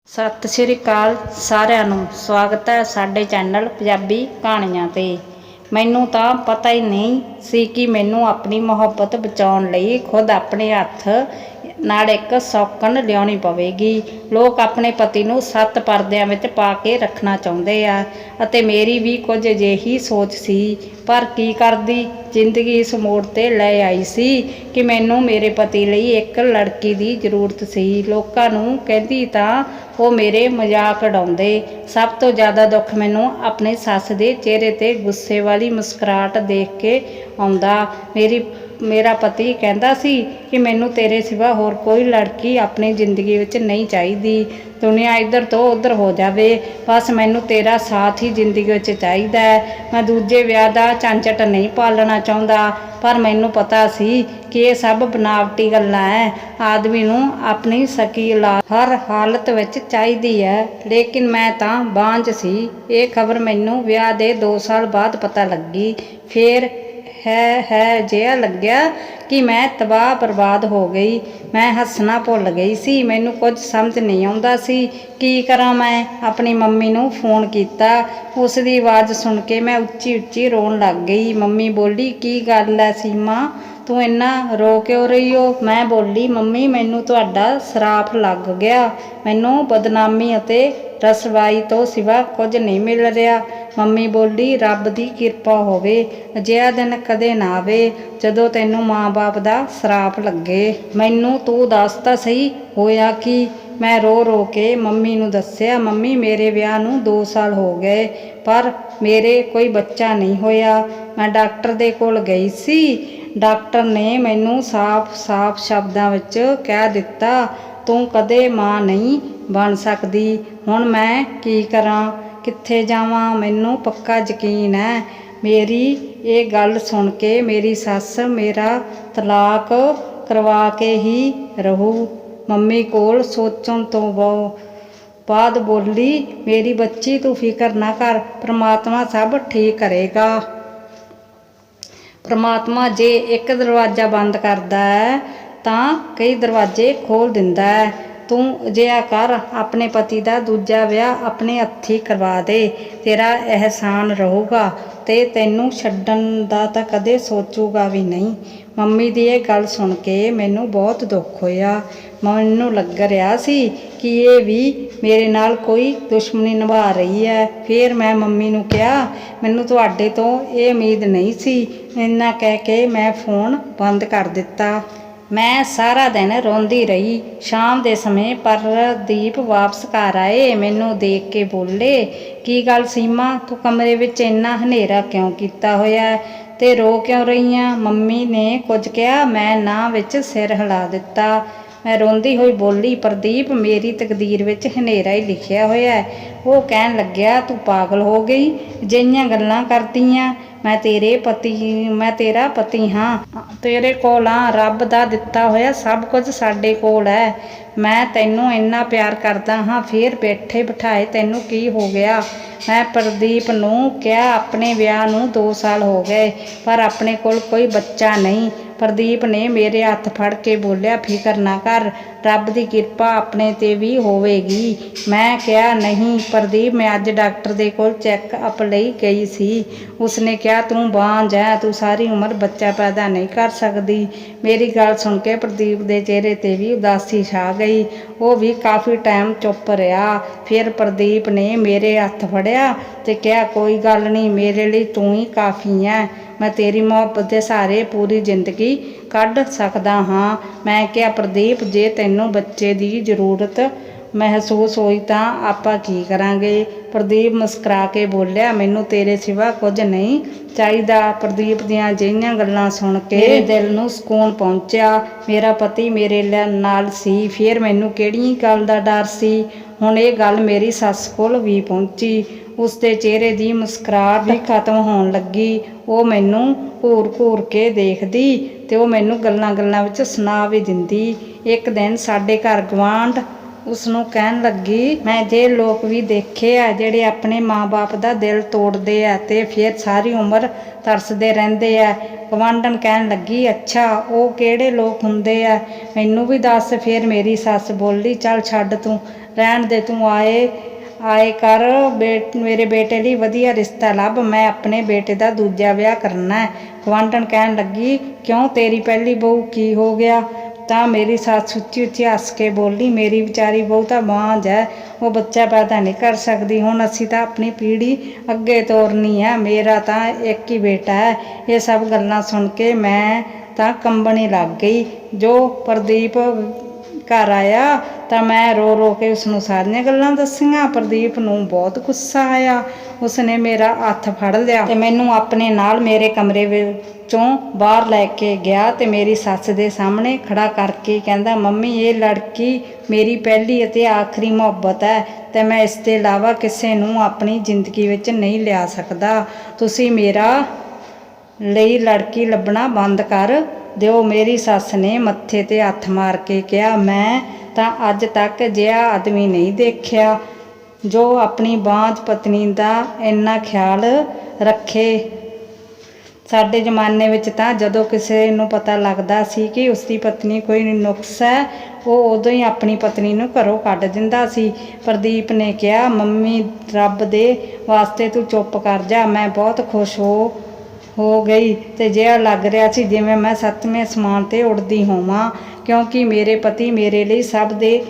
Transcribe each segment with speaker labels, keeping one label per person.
Speaker 1: ਸਤਿ ਸ਼੍ਰੀ ਅਕਾਲ ਸਾਰਿਆਂ ਨੂੰ। ਸਵਾਗਤ ਹੈ ਸਾਡੇ ਚੈਨਲ ਪੰਜਾਬੀ ਕਹਾਣੀਆਂ 'ਤੇ। ਮੈਨੂੰ ਤਾਂ ਪਤਾ ਹੀ ਨਹੀਂ ਸੀ ਕਿ ਮੈਨੂੰ ਆਪਣੀ ਮੁਹੱਬਤ ਬਚਾਉਣ ਲਈ ਖੁਦ ਆਪਣੇ ਹੱਥ ਨਾਲ ਇੱਕ ਸੌਕਣ ਲਿਆਉਣੀ ਪਵੇਗੀ। ਲੋਕ ਆਪਣੇ ਪਤੀ ਨੂੰ 7 ਪਰਦਿਆਂ ਵਿੱਚ ਪਾ ਕੇ ਰੱਖਣਾ ਚਾਹੁੰਦੇ ਆ ਅਤੇ ਮੇਰੀ ਵੀ ਕੁਝ ਅਜਿਹੀ ਸੋਚ ਸੀ। ਪਰ ਕੀ ਕਰਦੀ, ਜ਼ਿੰਦਗੀ ਇਸ ਮੋੜ 'ਤੇ ਲੈ ਆਈ ਸੀ ਕਿ ਮੈਨੂੰ ਮੇਰੇ ਪਤੀ ਲਈ ਇੱਕ ਲੜਕੀ ਦੀ ਜ਼ਰੂਰਤ ਸੀ। ਲੋਕਾਂ ਨੂੰ ਕਹਿੰਦੀ ਤਾਂ ਉਹ ਮੇਰੇ ਮਜ਼ਾਕ ਉਡਾਉਂਦੇ। ਸਭ ਤੋਂ ਜ਼ਿਆਦਾ ਦੁੱਖ ਮੈਨੂੰ ਆਪਣੀ ਸੱਸ ਦੇ ਚਿਹਰੇ 'ਤੇ ਗੁੱਸੇ ਵਾਲੀ ਮੁਸਕਰਾਹਟ ਦੇਖ ਕੇ ਆਉਂਦਾ। ਮੇਰਾ ਪਤੀ ਕਹਿੰਦਾ ਸੀ ਕਿ ਮੈਨੂੰ ਤੇਰੇ ਸਿਵਾ ਹੋਰ ਕੋਈ ਲੜਕੀ ਆਪਣੀ ਜ਼ਿੰਦਗੀ ਵਿੱਚ ਨਹੀਂ ਚਾਹੀਦੀ। ਦੁਨੀਆ ਇੱਧਰ ਤੋਂ ਉੱਧਰ ਹੋ ਜਾਵੇ, ਬਸ ਮੈਨੂੰ ਤੇਰਾ ਸਾਥ ਹੀ ਜ਼ਿੰਦਗੀ ਵਿੱਚ ਚਾਹੀਦਾ ਹੈ। ਮੈਂ ਦੂਜੇ ਵਿਆਹ ਦਾ ਝੰਜਟ ਨਹੀਂ ਪਾਲਣਾ ਚਾਹੁੰਦਾ। ਪਰ ਮੈਨੂੰ ਪਤਾ ਸੀ ਕਿ ਇਹ ਸਭ ਬਨਾਵਟੀ ਗੱਲਾਂ ਹੈ। ਆਦਮੀ ਨੂੰ ਆਪਣੀ ਸਕੀ ਔਲਾਦ ਹਰ ਹਾਲਤ ਵਿੱਚ ਚਾਹੀਦੀ ਹੈ। ਲੇਕਿਨ ਮੈਂ ਤਾਂ ਬਾਂਝ ਸੀ। ਇਹ ਖਬਰ ਮੈਨੂੰ ਵਿਆਹ ਦੇ 2 ਸਾਲ ਬਾਅਦ ਪਤਾ ਲੱਗੀ। ਫਿਰ ਜਿਹਾ ਲੱਗਿਆ ਕਿ ਮੈਂ ਤਬਾਹ ਬਰਬਾਦ ਹੋ ਗਈ। ਮੈਂ ਹੱਸਣਾ ਭੁੱਲ ਗਈ ਸੀ। ਮੈਨੂੰ ਕੁਝ ਸਮਝ ਨਹੀਂ ਆਉਂਦਾ ਸੀ ਕੀ ਕਰਾਂ। ਮੈਂ ਆਪਣੀ ਮੰਮੀ ਨੂੰ ਫੋਨ ਕੀਤਾ। ਉਸ ਦੀ ਆਵਾਜ਼ ਸੁਣ ਕੇ ਮੈਂ ਉੱਚੀ ਉੱਚੀ ਰੋਣ ਲੱਗ ਗਈ। ਮੰਮੀ ਬੋਲੀ, ਕੀ ਗੱਲ ਹੈ ਸੀਮਾ, ਤੂੰ ਇੰਨਾ ਰੋ ਕਿਉਂ ਰਹੀ ਹੋ? ਮੈਂ ਬੋਲੀ, ਮੰਮੀ ਮੈਨੂੰ ਤੁਹਾਡਾ ਸਰਾਪ ਲੱਗ ਗਿਆ। ਮੈਨੂੰ ਬਦਨਾਮੀ ਅਤੇ ਰਸਵਾਈ ਤੋਂ ਸਿਵਾ ਕੁਝ ਨਹੀਂ ਮਿਲ ਰਿਹਾ। ਮੰਮੀ ਬੋਲੀ, ਰੱਬ ਦੀ ਕਿਰਪਾ ਹੋਵੇ, ਅਜਿਹਾ ਦਿਨ ਕਦੇ ਨਾ ਆਵੇ ਜਦੋਂ ਤੈਨੂੰ ਮਾਂ-ਬਾਪ ਦਾ ਸਰਾਪ ਲੱਗੇ। ਮੈਨੂੰ ਤੂੰ ਦੱਸ ਤਾਂ ਸਹੀ, ਹੋਇਆ ਕੀ? ਮੈਂ ਰੋ ਰੋ ਕੇ ਮੰਮੀ ਨੂੰ ਦੱਸਿਆ। ਮੰਮੀ, ਮੇਰੇ ਵਿਆਹ ਨੂੰ 2 ਸਾਲ ਹੋ ਗਏ ਪਰ ਮੇਰੇ ਕੋਈ ਬੱਚਾ ਨਹੀਂ ਹੋਇਆ। ਮੈਂ ਡਾਕਟਰ ਦੇ ਕੋਲ ਗਈ ਸੀ। ਡਾਕਟਰ ਨੇ ਮੈਨੂੰ ਸਾਫ਼-ਸਾਫ਼ ਸ਼ਬਦਾਂ ਵਿੱਚ ਕਹਿ ਦਿੱਤਾ, ਤੂੰ ਕਦੇ ਮਾਂ ਨਹੀਂ ਬਣ ਸਕਦੀ। ਹੁਣ ਮੈਂ ਕੀ ਕਰਾਂ, ਕਿੱਥੇ ਜਾਵਾਂ? ਮੈਨੂੰ ਪੱਕਾ ਯਕੀਨ ਹੈ ਮੇਰੀ ਇਹ ਗੱਲ ਸੁਣ ਕੇ ਮੇਰੀ ਸੱਸ ਮੇਰਾ ਤਲਾਕ ਕਰਵਾ ਕੇ ਹੀ ਰਹੂ। ਮੰਮੀ ਕੋਲ ਸੋਚਣ ਤੋਂ ਬਾਅਦ ਬੋਲੀ, ਮੇਰੀ ਬੱਚੀ ਤੂੰ ਫਿਕਰ ਨਾ ਕਰ, ਪ੍ਰਮਾਤਮਾ ਸਭ ਠੀਕ ਕਰੇਗਾ। ਪ੍ਰਮਾਤਮਾ ਜੇ ਇੱਕ ਦਰਵਾਜ਼ਾ ਬੰਦ ਕਰਦਾ ਹੈ ਤਾਂ ਕਈ ਦਰਵਾਜ਼ੇ ਖੋਲ੍ਹ ਦਿੰਦਾ ਹੈ। ਤੂੰ ਅਜਿਹਾ ਕਰ, ਆਪਣੇ ਪਤੀ ਦਾ ਦੂਜਾ ਵਿਆਹ ਆਪਣੇ ਹੱਥੀਂ ਕਰਵਾ ਦੇ। ਤੇਰਾ ਅਹਿਸਾਨ ਰਹੂਗਾ ਤੇ ਤੈਨੂੰ ਛੱਡਣ ਦਾ ਤਾਂ ਕਦੇ ਸੋਚੂਗਾ ਵੀ ਨਹੀਂ। ਮੰਮੀ ਦੀ ਇਹ ਗੱਲ ਸੁਣ ਕੇ ਮੈਨੂੰ ਬਹੁਤ ਦੁੱਖ ਹੋਇਆ। ਮੈਨੂੰ ਲੱਗ ਰਿਹਾ ਸੀ ਕਿ ਇਹ ਵੀ ਮੇਰੇ ਨਾਲ ਕੋਈ ਦੁਸ਼ਮਣੀ ਨਿਭਾ ਰਹੀ ਹੈ। ਫਿਰ ਮੈਂ ਮੰਮੀ ਨੂੰ ਕਿਹਾ, ਮੈਨੂੰ ਤੁਹਾਡੇ ਤੋਂ ਇਹ ਉਮੀਦ ਨਹੀਂ ਸੀ। ਇੰਨਾ ਕਹਿ ਕੇ ਮੈਂ ਫੋਨ ਬੰਦ ਕਰ ਦਿੱਤਾ। ਮੈਂ ਸਾਰਾ ਦਿਨ ਰੋਂਦੀ ਰਹੀ। ਸ਼ਾਮ ਦੇ ਸਮੇਂ ਪ੍ਰਦੀਪ ਵਾਪਸ ਘਰ ਆਏ। ਮੈਨੂੰ ਦੇਖ ਕੇ ਬੋਲੇ, ਕੀ ਗੱਲ ਸੀਮਾ, ਤੂੰ ਕਮਰੇ ਵਿੱਚ ਇੰਨਾ ਹਨੇਰਾ ਕਿਉਂ ਕੀਤਾ ਹੋਇਆ ਤੇ ਰੋ ਕਿਉਂ ਰਹੀ ਆਂ? ਮੰਮੀ ਨੇ ਕੁਝ ਕਿਹਾ? ਮੈਂ ਨਾ ਵਿੱਚ ਸਿਰ ਹਿਲਾ ਦਿੱਤਾ। ਮੈਂ ਰੋਂਦੀ ਹੋਈ ਬੋਲੀ, ਪ੍ਰਦੀਪ, ਮੇਰੀ ਤਕਦੀਰ ਵਿੱਚ ਹਨੇਰਾ ਹੀ ਲਿਖਿਆ ਹੋਇਆ। ਉਹ ਕਹਿਣ ਲੱਗਿਆ, ਤੂੰ ਪਾਗਲ ਹੋ ਗਈ, ਅਜਿਹੀਆਂ ਗੱਲਾਂ ਕਰਦੀ ਆਂ। ਮੈਂ ਤੇਰਾ ਪਤੀ ਹਾਂ, ਤੇਰੇ ਕੋਲ ਹਾਂ। ਰੱਬ ਦਾ ਦਿੱਤਾ ਹੋਇਆ ਸਭ ਕੁਝ ਸਾਡੇ ਕੋਲ ਹੈ। ਮੈਂ ਤੈਨੂੰ ਇੰਨਾ ਪਿਆਰ ਕਰਦਾ ਹਾਂ, ਫਿਰ ਬੈਠੇ ਬਿਠਾਏ ਤੈਨੂੰ ਕੀ ਹੋ ਗਿਆ? ਮੈਂ ਪ੍ਰਦੀਪ ਨੂੰ ਕਿਹਾ, ਆਪਣੇ ਵਿਆਹ ਨੂੰ 2 ਸਾਲ ਹੋ ਗਏ ਪਰ ਆਪਣੇ ਕੋਲ ਕੋਈ ਬੱਚਾ ਨਹੀਂ। ਪ੍ਰਦੀਪ ਨੇ ਮੇਰੇ ਹੱਥ ਫੜ ਕੇ ਬੋਲਿਆ, ਫਿਕਰ ਨਾ ਕਰ, ਰੱਬ ਦੀ ਕਿਰਪਾ ਆਪਣੇ 'ਤੇ ਵੀ ਹੋਵੇਗੀ। ਮੈਂ ਕਿਹਾ, ਨਹੀਂ ਪ੍ਰਦੀਪ, ਮੈਂ ਅੱਜ ਡਾਕਟਰ ਦੇ ਕੋਲ ਚੈੱਕਅਪ ਲਈ ਗਈ ਸੀ। ਉਸਨੇ ਕਿਹਾ, ਤੂੰ ਬਾਂਝ ਹੈ, ਤੂੰ ਸਾਰੀ ਉਮਰ ਬੱਚਾ ਪੈਦਾ ਨਹੀਂ ਕਰ ਸਕਦੀ। ਮੇਰੀ ਗੱਲ ਸੁਣ ਕੇ ਪ੍ਰਦੀਪ ਦੇ ਚਿਹਰੇ 'ਤੇ ਵੀ ਉਦਾਸੀ ਛਾ ਗਈ। ਉਹ ਵੀ ਕਾਫੀ ਟਾਈਮ ਚੁੱਪ ਰਿਹਾ। ਫਿਰ ਪ੍ਰਦੀਪ ਨੇ ਮੇਰੇ ਹੱਥ ਫੜਿਆ ਤੇ ਕਿਹਾ, ਕੋਈ ਗੱਲ ਨਹੀਂ, ਮੇਰੇ ਲਈ ਤੂੰ ਹੀ ਕਾਫੀ ਹੈ। ਮੈਂ ਤੇਰੀ ਮੁਹੱਬਤ ਦੇ ਸਹਾਰੇ ਪੂਰੀ ਜ਼ਿੰਦਗੀ ਕੱਢ ਸਕਦਾ ਹਾਂ। ਮੈਂ ਕਿਹਾ, ਪ੍ਰਦੀਪ, ਜੇ ਤੈਨੂੰ ਬੱਚੇ ਦੀ ਜ਼ਰੂਰਤ ਮਹਿਸੂਸ ਹੋਈ ਤਾਂ ਆਪਾਂ ਕੀ ਕਰਾਂਗੇ? ਪ੍ਰਦੀਪ ਮੁਸਕਰਾ ਕੇ ਬੋਲਿਆ, ਮੈਨੂੰ ਤੇਰੇ ਸਿਵਾ ਕੁਝ ਨਹੀਂ ਚਾਹੀਦਾ। ਪ੍ਰਦੀਪ ਦੀਆਂ ਅਜਿਹੀਆਂ ਗੱਲਾਂ ਸੁਣ ਕੇ ਮੇਰੇ ਦਿਲ ਨੂੰ ਸਕੂਨ ਪਹੁੰਚਿਆ। ਮੇਰਾ ਪਤੀ ਮੇਰੇ ਨਾਲ ਸੀ, ਫਿਰ ਮੈਨੂੰ ਕਿਹੜੀ ਗੱਲ ਦਾ ਡਰ ਸੀ? ਹੁਣ ਇਹ ਗੱਲ ਮੇਰੀ ਸੱਸ ਕੋਲ ਵੀ ਪਹੁੰਚੀ। ਉਸਦੇ ਚਿਹਰੇ ਦੀ ਮੁਸਕਰਾਹਟ ਵੀ ਖਤਮ ਹੋਣ ਲੱਗੀ। ਉਹ ਮੈਨੂੰ ਘੂਰ-ਘੂਰ ਕੇ ਦੇਖਦੀ ਤੇ ਉਹ ਮੈਨੂੰ ਗੱਲਾਂ-ਗੱਲਾਂ ਵਿੱਚ ਸੁਣਾ ਵੀ ਦਿੰਦੀ। ਇੱਕ ਦਿਨ ਸਾਡੇ ਘਰ ਗੁਆਂਢ ਉਸ ਨੂੰ ਕਹਿਣ ਲੱਗੀ, ਮੈਂ ਜੇ ਲੋਕ ਵੀ ਦੇਖੇ ਆ ਜਿਹੜੇ ਆਪਣੇ ਮਾਂ-ਬਾਪ ਦਾ ਦਿਲ ਤੋੜਦੇ ਆ ਤੇ ਫਿਰ ਸਾਰੀ ਉਮਰ ਤਰਸਦੇ ਰਹਿੰਦੇ ਆ। ਗਵਾਂਢਣ ਕਹਿਣ ਲੱਗੀ, ਅੱਛਾ ਉਹ ਕਿਹੜੇ ਲੋਕ ਹੁੰਦੇ ਆ, ਮੈਨੂੰ ਵੀ ਦੱਸ। ਫਿਰ ਮੇਰੀ ਸੱਸ ਬੋਲੀ, ਚੱਲ ਛੱਡ ਤੂੰ, ਰਹਿਣ ਦੇ, ਤੂੰ ਆਏ ਕਰ ਮੇਰੇ ਬੇਟੇ ਲਈ ਵਧੀਆ ਰਿਸ਼ਤਾ ਲੱਭ, ਮੈਂ ਆਪਣੇ ਬੇਟੇ ਦਾ ਦੂਜਾ ਵਿਆਹ ਕਰਨਾ ਹੈ। ਗਵਾਂਢਣ ਕਹਿਣ ਲੱਗੀ, ਕਿਉਂ ਤੇਰੀ ਪਹਿਲੀ ਬਹੂ ਕੀ ਹੋ ਗਿਆ? ਤਾਂ ਮੇਰੀ ਸੱਸ ਉੱਚੀ ਉੱਚੀ ਹੱਸ ਕੇ ਬੋਲੀ, ਮੇਰੀ ਵਿਚਾਰੀ ਬਹੂ ਤਾਂ ਬਾਂਝ ਹੈ, ਉਹ ਬੱਚਾ ਪੈਦਾ ਨਹੀਂ ਕਰ ਸਕਦੀ। ਹੁਣ ਅਸੀਂ ਤਾਂ ਆਪਣੀ ਪੀੜ੍ਹੀ ਅੱਗੇ ਤੋਰਨੀ ਹੈ, ਮੇਰਾ ਤਾਂ ਇੱਕ ਹੀ ਬੇਟਾ ਹੈ। ਇਹ ਸਭ ਗੱਲਾਂ ਸੁਣ ਕੇ ਮੈਂ ਤਾਂ ਕੰਬਣੀ ਲੱਗ ਗਈ। ਜੋ ਪ੍ਰਦੀਪ ਘਰ ਆਇਆ ਤਾਂ ਮੈਂ ਰੋ ਰੋ ਕੇ ਉਸਨੂੰ ਸਾਰੀਆਂ ਗੱਲਾਂ ਦੱਸੀਆਂ। ਪ੍ਰਦੀਪ ਨੂੰ ਬਹੁਤ ਗੁੱਸਾ ਆਇਆ। ਉਸਨੇ ਮੇਰਾ ਹੱਥ ਫੜ ਲਿਆ ਤੇ ਮੈਨੂੰ ਆਪਣੇ ਨਾਲ ਮੇਰੇ ਕਮਰੇ ਵਿੱਚੋਂ ਬਾਹਰ ਲੈ ਕੇ ਗਿਆ ਤੇ ਮੇਰੀ ਸੱਸ ਦੇ ਸਾਹਮਣੇ ਖੜਾ ਕਰਕੇ ਕਹਿੰਦਾ, ਮੰਮੀ ਇਹ ਲੜਕੀ ਮੇਰੀ ਪਹਿਲੀ ਅਤੇ ਆਖਰੀ ਮੁਹੱਬਤ ਹੈ ਤੇ ਮੈਂ ਇਸ ਤੋਂ ਇਲਾਵਾ ਕਿਸੇ ਨੂੰ ਆਪਣੀ ਜ਼ਿੰਦਗੀ ਵਿੱਚ ਨਹੀਂ ਲਿਆ ਸਕਦਾ। ਤੁਸੀਂ ਮੇਰਾ ਲਈ ਲੜਕੀ ਲੱਭਣਾ ਬੰਦ ਕਰ ਦਿਓ। ਮੇਰੀ ਸੱਸ ਨੇ ਮੱਥੇ 'ਤੇ ਹੱਥ ਮਾਰ ਕੇ ਕਿਹਾ, ਮੈਂ ਤਾਂ ਅੱਜ ਤੱਕ ਅਜਿਹਾ ਆਦਮੀ ਨਹੀਂ ਦੇਖਿਆ ਜੋ ਆਪਣੀ ਬਾਂਝ ਪਤਨੀ ਦਾ ਇੰਨਾ ਖਿਆਲ ਰੱਖੇ। ਸਾਡੇ ਜ਼ਮਾਨੇ ਵਿੱਚ ਤਾਂ ਜਦੋਂ ਕਿਸੇ ਨੂੰ ਪਤਾ ਲੱਗਦਾ ਸੀ ਕਿ ਉਸਦੀ ਪਤਨੀ ਕੋਈ ਨੁਕਸ ਹੈ, ਉਹ ਉਦੋਂ ਹੀ ਆਪਣੀ ਪਤਨੀ ਨੂੰ ਘਰੋਂ ਕੱਢ ਦਿੰਦਾ ਸੀ। ਪ੍ਰਦੀਪ ਨੇ ਕਿਹਾ, ਮੰਮੀ ਰੱਬ ਦੇ ਵਾਸਤੇ ਤੂੰ ਚੁੱਪ ਕਰ ਜਾ। ਮੈਂ ਬਹੁਤ ਖੁਸ਼ ਹੋ ਗਈ ਤੇ ਜਿਹਾ ਲੱਗ ਰਿਹਾ ਸੀ ਜਿਵੇਂ ਮੈਂ 7ਵੇਂ ਅਸਮਾਨ 'ਤੇ ਉੱਡਦੀ ਹੋਵਾਂ, ਕਿਉਂਕਿ ਮੇਰੇ ਪਤੀ ਮੇਰੇ ਲਈ ਸਭ ਦੇ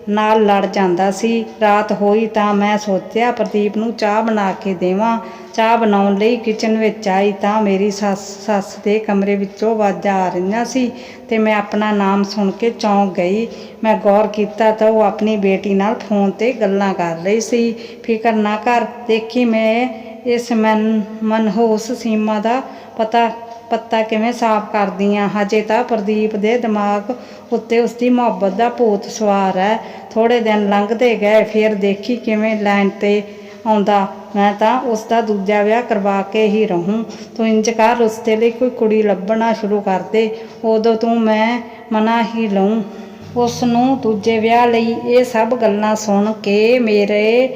Speaker 1: ਨਾਲ ਲੜ ਜਾਂਦਾ ਸੀ। ਰਾਤ ਹੋਈ ਤਾਂ ਮੈਂ ਸੋਚਿਆ ਪ੍ਰਦੀਪ ਨੂੰ ਚਾਹ ਬਣਾ ਕੇ ਦੇਵਾਂ। ਚਾਹ ਬਣਾਉਣ ਲਈ ਕਿਚਨ ਵਿੱਚ ਆਈ ਤਾਂ ਮੇਰੀ ਸੱਸ ਦੇ ਕਮਰੇ ਵਿੱਚੋਂ ਆਵਾਜ਼ਾਂ ਆ ਰਹੀਆਂ ਸੀ ਤੇ ਮੈਂ ਆਪਣਾ ਨਾਮ ਸੁਣ ਕੇ ਚੌਂਕ ਗਈ। ਮੈਂ ਗੌਰ ਕੀਤਾ ਤਾਂ ਉਹ ਆਪਣੀ ਬੇਟੀ ਨਾਲ ਫੋਨ 'ਤੇ ਗੱਲਾਂ ਕਰ ਰਹੀ ਸੀ। ਫਿਕਰ ਨਾ ਕਰ, ਦੇਖੀ ਮੈਂ ਇਸ ਮਨਹੂਸ ਸੀਮਾ ਦਾ ਪੱਤਾ ਕਿਵੇਂ ਸਾਫ਼ ਕਰਦੀ ਹਾਂ। ਹਜੇ ਤਾਂ ਪ੍ਰਦੀਪ ਦੇ ਦਿਮਾਗ ਉੱਤੇ ਉਸਦੀ ਮੁਹੱਬਤ ਦਾ ਭੂਤ ਸਵਾਰ ਹੈ। ਥੋੜ੍ਹੇ ਦਿਨ ਲੰਘਦੇ ਗਏ, ਫਿਰ ਦੇਖੀ ਕਿਵੇਂ ਲਾਈਨ 'ਤੇ ਆਉਂਦਾ। ਮੈਂ ਤਾਂ ਉਸਦਾ ਦੂਜਾ ਵਿਆਹ ਕਰਵਾ ਕੇ ਹੀ ਰਹੂੰ। ਤੂੰ ਇੰਜ ਕਰ, ਉਸਦੇ ਲਈ ਕੋਈ ਕੁੜੀ ਲੱਭਣਾ ਸ਼ੁਰੂ ਕਰ ਦੇ, ਉਦੋਂ ਤੂੰ ਮੈਂ ਮਨਾ ਹੀ ਲਊਂ ਉਸ ਨੂੰ ਦੂਜੇ ਵਿਆਹ ਲਈ। ਇਹ ਸਭ ਗੱਲਾਂ ਸੁਣ ਕੇ ਮੇਰੇ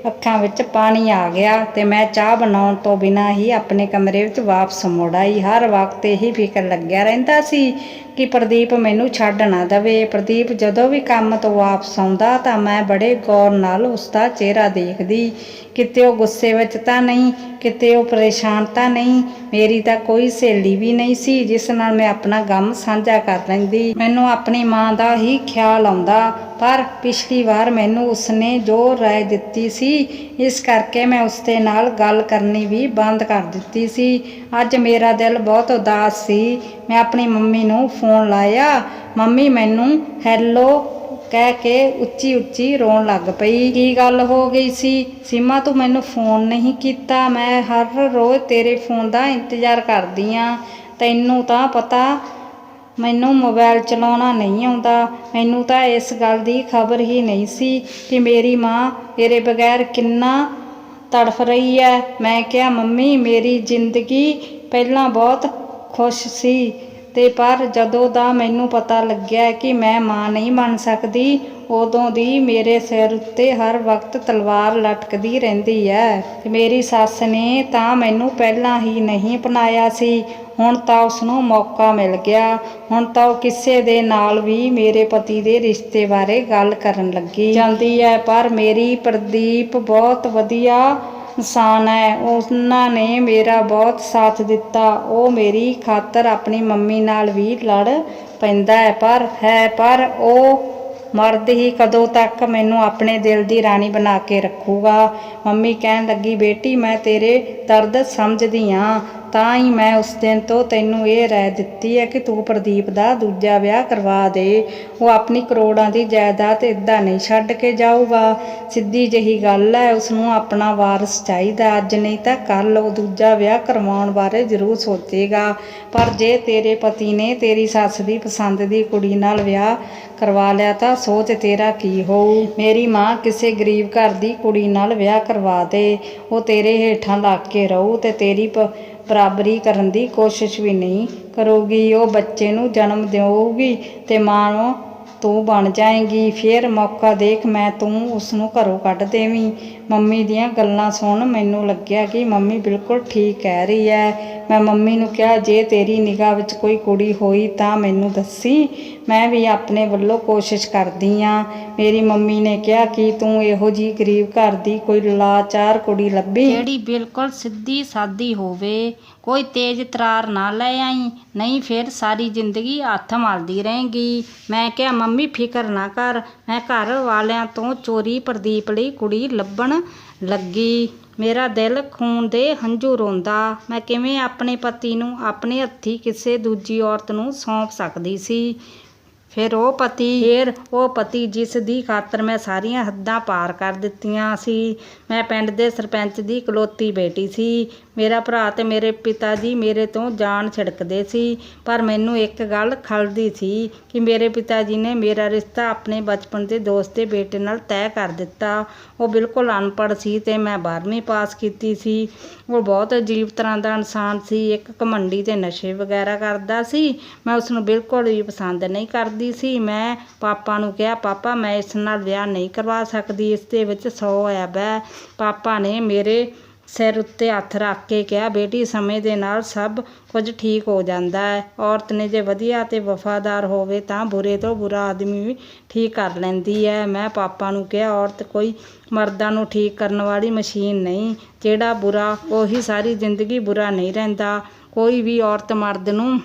Speaker 1: ਅੱਖਾਂ ਵਿੱਚ ਪਾਣੀ ਆ ਗਿਆ ਤੇ ਮੈਂ ਚਾਹ ਬਣਾਉਣ ਤੋਂ ਬਿਨਾਂ ਹੀ ਆਪਣੇ ਕਮਰੇ ਵਿੱਚ ਵਾਪਸ ਮੁੜ ਆਈ। ਹਰ ਵਕਤ ਇਹੀ ਫਿਕਰ ਲੱਗਿਆ ਰਹਿੰਦਾ ਸੀ ਕਿ ਪ੍ਰਦੀਪ ਮੈਨੂੰ ਛੱਡ ਨਾ ਦੇਵੇ। ਪ੍ਰਦੀਪ ਜਦੋਂ ਵੀ ਕੰਮ ਤੋਂ ਵਾਪਸ ਆਉਂਦਾ ਤਾਂ ਮੈਂ ਬੜੇ ਗੌਰ ਨਾਲ ਉਸਦਾ ਚਿਹਰਾ ਦੇਖਦੀ। ਕਿਤੇ ਉਹ ਗੁੱਸੇ ਵਿੱਚ ਤਾਂ ਨਹੀਂ, ਕਿਤੇ ਉਹ ਪਰੇਸ਼ਾਨ ਤਾਂ ਨਹੀਂ। ਮੇਰੀ ਤਾਂ ਕੋਈ ਸਹੇਲੀ ਵੀ ਨਹੀਂ ਸੀ ਜਿਸ ਨਾਲ ਮੈਂ ਆਪਣਾ ਗਮ ਸਾਂਝਾ ਕਰ ਲੈਂਦੀ। ਮੈਨੂੰ ਆਪਣੀ ਮਾਂ ਦਾ ਹੀ ਖਿਆਲ ਆਉਂਦਾ, ਪਰ ਪਿਛਲੀ ਵਾਰ ਮੈਨੂੰ ਉਸਨੇ ਜੋ ਰਾਏ ਦਿੱਤੀ ਸੀ, ਇਸ ਕਰਕੇ ਮੈਂ ਉਸਦੇ ਨਾਲ ਗੱਲ ਕਰਨੀ ਵੀ ਬੰਦ ਕਰ ਦਿੱਤੀ ਸੀ। ਅੱਜ ਮੇਰਾ ਦਿਲ ਬਹੁਤ ਉਦਾਸ ਸੀ। ਮੈਂ ਆਪਣੀ ਮੰਮੀ ਨੂੰ ਫੋਨ ਲਾਇਆ। ਮੰਮੀ ਮੈਨੂੰ ਹੈਲੋ ਕਹਿ ਕੇ ਉੱਚੀ ਉੱਚੀ ਰੋਣ ਲੱਗ ਪਈ। ਕੀ ਗੱਲ ਹੋ ਗਈ ਸੀ ਸੀਮਾ, ਤੂੰ ਮੈਨੂੰ ਫੋਨ ਨਹੀਂ ਕੀਤਾ? ਮੈਂ ਹਰ ਰੋਜ਼ ਤੇਰੇ ਫੋਨ ਦਾ ਇੰਤਜ਼ਾਰ ਕਰਦੀ ਹਾਂ। ਤੈਨੂੰ ਤਾਂ ਪਤਾ ਮੈਨੂੰ ਮੋਬਾਈਲ ਚਲਾਉਣਾ ਨਹੀਂ ਆਉਂਦਾ। ਮੈਨੂੰ ਤਾਂ ਇਸ ਗੱਲ ਦੀ ਖਬਰ ਹੀ ਨਹੀਂ ਸੀ ਕਿ ਮੇਰੀ ਮਾਂ ਮੇਰੇ ਬਗੈਰ ਕਿੰਨਾ ਤੜਫ ਰਹੀ ਹੈ। ਮੈਂ ਕਿਹਾ, ਮੰਮੀ ਮੇਰੀ ਜ਼ਿੰਦਗੀ ਪਹਿਲਾਂ ਬਹੁਤ ਖੁਸ਼ ਸੀ ਤੇ ਪਰ ਜਦੋਂ ਦਾ ਮੈਨੂੰ ਪਤਾ ਲੱਗਿਆ ਕਿ ਮੈਂ ਮਾਂ ਨਹੀਂ ਬਣ ਸਕਦੀ, ਉਦੋਂ ਦੀ ਮੇਰੇ ਸਿਰ ਉੱਤੇ ਹਰ ਵਕਤ ਤਲਵਾਰ ਲਟਕਦੀ ਰਹਿੰਦੀ ਹੈ। ਤੇ ਮੇਰੀ ਸੱਸ ਨੇ ਤਾਂ ਮੈਨੂੰ ਪਹਿਲਾਂ ਹੀ ਨਹੀਂ ਅਪਣਾਇਆ ਸੀ, ਹੁਣ ਤਾਂ ਉਸਨੂੰ ਮੌਕਾ ਮਿਲ ਗਿਆ। ਹੁਣ ਤਾਂ ਉਹ ਕਿਸੇ ਦੇ ਨਾਲ ਵੀ ਮੇਰੇ ਪਤੀ ਦੇ ਰਿਸ਼ਤੇ ਬਾਰੇ ਗੱਲ ਕਰਨ ਲੱਗੀ ਜਾਂਦੀ ਹੈ। ਪਰ ਮੇਰੀ ਪ੍ਰਦੀਪ ਬਹੁਤ ਵਧੀਆ ਇਨਸਾਨ ਹੈ। ਉਹਨਾਂ ਨੇ ਮੇਰਾ ਬਹੁਤ ਸਾਥ ਦਿੱਤਾ। ਉਹ ਮੇਰੀ ਖਾਤਰ ਆਪਣੀ ਮੰਮੀ ਨਾਲ ਵੀ ਲੜ ਪੈਂਦਾ ਹੈ, ਪਰ ਉਹ ਮਰਦ ਹੀ ਕਦੋਂ ਤੱਕ ਮੈਨੂੰ ਆਪਣੇ ਦਿਲ ਦੀ ਰਾਣੀ ਬਣਾ ਕੇ ਰੱਖੂਗਾ। ਮੰਮੀ ਕਹਿਣ ਲੱਗੀ, ਬੇਟੀ ਮੈਂ ਤੇਰੇ ਦਰਦ ਸਮਝਦੀ ਹਾਂ, ਤਾਂ ਹੀ ਮੈਂ ਉਸ ਦਿਨ ਤੋਂ ਤੈਨੂੰ ਇਹ ਰਾਏ ਦਿੱਤੀ ਹੈ ਕਿ ਤੂੰ ਪ੍ਰਦੀਪ ਦਾ ਦੂਜਾ ਵਿਆਹ ਕਰਵਾ ਦੇ। ਉਹ ਆਪਣੀ ਕਰੋੜਾਂ ਦੀ ਜਾਇਦਾਦ ਇੱਦਾਂ ਨਹੀਂ ਛੱਡ ਕੇ ਜਾਊਗਾ। ਸਿੱਧੀ ਜਿਹੀ ਗੱਲ ਹੈ, ਉਸਨੂੰ ਆਪਣਾ ਵਾਰਸ ਚਾਹੀਦਾ। ਅੱਜ ਨਹੀਂ ਤਾਂ ਕੱਲ੍ਹ ਉਹ ਦੂਜਾ ਵਿਆਹ ਕਰਵਾਉਣ ਬਾਰੇ ਜ਼ਰੂਰ ਸੋਚੇਗਾ। ਪਰ ਜੇ ਤੇਰੇ ਪਤੀ ਨੇ ਤੇਰੀ ਸੱਸ ਦੀ ਪਸੰਦ ਦੀ ਕੁੜੀ ਨਾਲ ਵਿਆਹ ਕਰਵਾ ਲਿਆ ਤਾਂ ਸੋਚ ਤੇਰਾ ਕੀ ਹੋਊ। ਮੇਰੀ ਮਾਂ ਕਿਸੇ ਗਰੀਬ ਘਰ ਦੀ ਕੁੜੀ ਨਾਲ ਵਿਆਹ ਕਰਵਾ ਦੇ, ਉਹ ਤੇਰੇ ਹੇਠਾਂ ਲੱਗ ਕੇ ਰਹੂ ਤੇ ਤੇਰੀ ਬਰਾਬਰੀ ਕਰਨ ਦੀ ਕੋਸ਼ਿਸ਼ ਵੀ ਨਹੀਂ ਕਰੂਗੀ। ਉਹ ਬੱਚੇ ਨੂੰ ਜਨਮ ਦੇਊਗੀ ਤੇ ਮਾਂ ਤੂੰ ਬਣ ਜਾਏਂਗੀ। ਫਿਰ ਮੌਕਾ ਦੇਖ ਮੈਂ ਤੂੰ ਉਸਨੂੰ ਘਰੋਂ ਕੱਢ ਦੇਵੀਂ। ਮੰਮੀ ਦੀਆਂ ਗੱਲਾਂ ਸੁਣ ਮੈਨੂੰ ਲੱਗਿਆ ਕਿ ਮੰਮੀ ਬਿਲਕੁਲ ਠੀਕ ਕਹਿ ਰਹੀ ਹੈ। ਮੈਂ ਮੰਮੀ ਨੂੰ ਕਿਹਾ, ਜੇ ਤੇਰੀ ਨਿਗਾਹ ਵਿੱਚ ਕੋਈ ਕੁੜੀ ਹੋਈ ਤਾਂ ਮੈਨੂੰ ਦੱਸੀ, ਮੈਂ ਵੀ ਆਪਣੇ ਵੱਲੋਂ ਕੋਸ਼ਿਸ਼ ਕਰਦੀ ਹਾਂ। ਮੇਰੀ ਮੰਮੀ ਨੇ ਕਿਹਾ ਕਿ ਤੂੰ ਇਹੋ ਜਿਹੀ ਗਰੀਬ ਘਰ ਦੀ ਕੋਈ ਲਾਚਾਰ ਕੁੜੀ ਲੱਭੀ ਜਿਹੜੀ ਬਿਲਕੁਲ ਸਿੱਧੀ ਸਾਦੀ ਹੋਵੇ, ਕੋਈ ਤੇਜ਼ ਤਰਾਰ ਨਾ ਲੈ ਆਈ, ਨਹੀਂ ਫਿਰ ਸਾਰੀ ਜ਼ਿੰਦਗੀ ਹੱਥ ਮਲਦੀ ਰਹੇਂਗੀ। ਮੈਂ ਕਿਹਾ, ਮੰਮੀ ਫਿਕਰ ਨਾ ਕਰ, ਮੈਂ ਘਰ ਵਾਲਿਆਂ ਤੋਂ ਚੋਰੀ ਪ੍ਰਦੀਪ ਲਈ ਕੁੜੀ ਲੱਭਣ ਲੱਗੀ। ਮੇਰਾ ਦਿਲ ਖੂਨ ਦੇ ਹੰਝੂ ਰੋਂਦਾ। ਮੈਂ ਕਿਵੇਂ ਆਪਣੇ ਪਤੀ ਨੂੰ ਆਪਣੇ ਹੱਥੀਂ ਕਿਸੇ ਦੂਜੀ ਔਰਤ ਨੂੰ ਸੌਂਪ ਸਕਦੀ ਸੀ। ਫਿਰ ਉਹ ਪਤੀ ਜਿਸ ਦੀ ਖਾਤਰ ਮੈਂ ਸਾਰੀਆਂ ਹੱਦਾਂ ਪਾਰ ਕਰ ਦਿੱਤੀਆਂ ਸੀ। ਮੈਂ ਪਿੰਡ ਦੇ ਸਰਪੰਚ ਦੀ ਇਕਲੌਤੀ ਬੇਟੀ ਸੀ। ਮੇਰਾ ਭਰਾ ਤੇ ਮੇਰੇ ਪਿਤਾ ਜੀ ਮੇਰੇ ਤੋਂ ਜਾਨ ਛਿੜਕਦੇ ਸੀ, ਪਰ ਮੈਨੂੰ ਇੱਕ ਗੱਲ ਖਲਦੀ ਸੀ ਕਿ ਮੇਰੇ ਪਿਤਾ ਜੀ ਨੇ ਮੇਰਾ ਰਿਸ਼ਤਾ ਆਪਣੇ ਬਚਪਨ ਦੇ ਦੋਸਤ ਦੇ ਬੇਟੇ ਨਾਲ ਤੈਅ ਕਰ ਦਿੱਤਾ। ਉਹ ਬਿਲਕੁਲ ਅਨਪੜ੍ਹ ਸੀ ਤੇ ਮੈਂ 12ਵੀਂ ਪਾਸ ਕੀਤੀ ਸੀ। ਉਹ ਬਹੁਤ ਅਜੀਬ ਤਰ੍ਹਾਂ ਦਾ ਇਨਸਾਨ ਸੀ, ਇੱਕ ਘਮੰਡੀ ਤੇ ਨਸ਼ੇ ਵਗੈਰਾ ਕਰਦਾ ਸੀ। ਮੈਂ ਉਸਨੂੰ ਬਿਲਕੁਲ ਵੀ ਪਸੰਦ ਨਹੀਂ ਕਰਦੀ ਸੀ। ਮੈਂ ਪਾਪਾ ਨੂੰ ਕਿਹਾ, ਪਾਪਾ ਮੈਂ ਇਸ ਨਾਲ ਵਿਆਹ ਨਹੀਂ ਕਰਵਾ ਸਕਦੀ, ਇਸ ਦੇ ਵਿੱਚ 100 ਐਬ ਹੈ। ਪਾਪਾ ਨੇ ਮੇਰੇ ਸਿਰ ਉੱਤੇ ਹੱਥ ਰੱਖ ਕੇ ਕਿਹਾ, ਬੇਟੀ ਸਮੇਂ ਦੇ ਨਾਲ ਸਭ ਕੁਝ ਠੀਕ ਹੋ ਜਾਂਦਾ ਹੈ। ਔਰਤ ਨੇ ਜੇ ਵਧੀਆ ਤੇ ਵਫਾਦਾਰ ਹੋਵੇ ਤਾਂ ਬੁਰੇ ਤੋਂ ਬੁਰਾ ਆਦਮੀ ਵੀ ਠੀਕ ਕਰ ਲੈਂਦੀ ਹੈ। ਮੈਂ ਪਾਪਾ ਨੂੰ ਕਿਹਾ, ਔਰਤ ਕੋਈ ਮਰਦਾਂ ਨੂੰ ਠੀਕ ਕਰਨ ਵਾਲੀ ਮਸ਼ੀਨ ਨਹੀਂ, ਜਿਹੜਾ ਬੁਰਾ ਉਹੀ ਸਾਰੀ ਜ਼ਿੰਦਗੀ ਬੁਰਾ ਨਹੀਂ ਰਹਿੰਦਾ। ਕੋਈ ਵੀ ਔਰਤ ਮਰਦ ਨੂੰ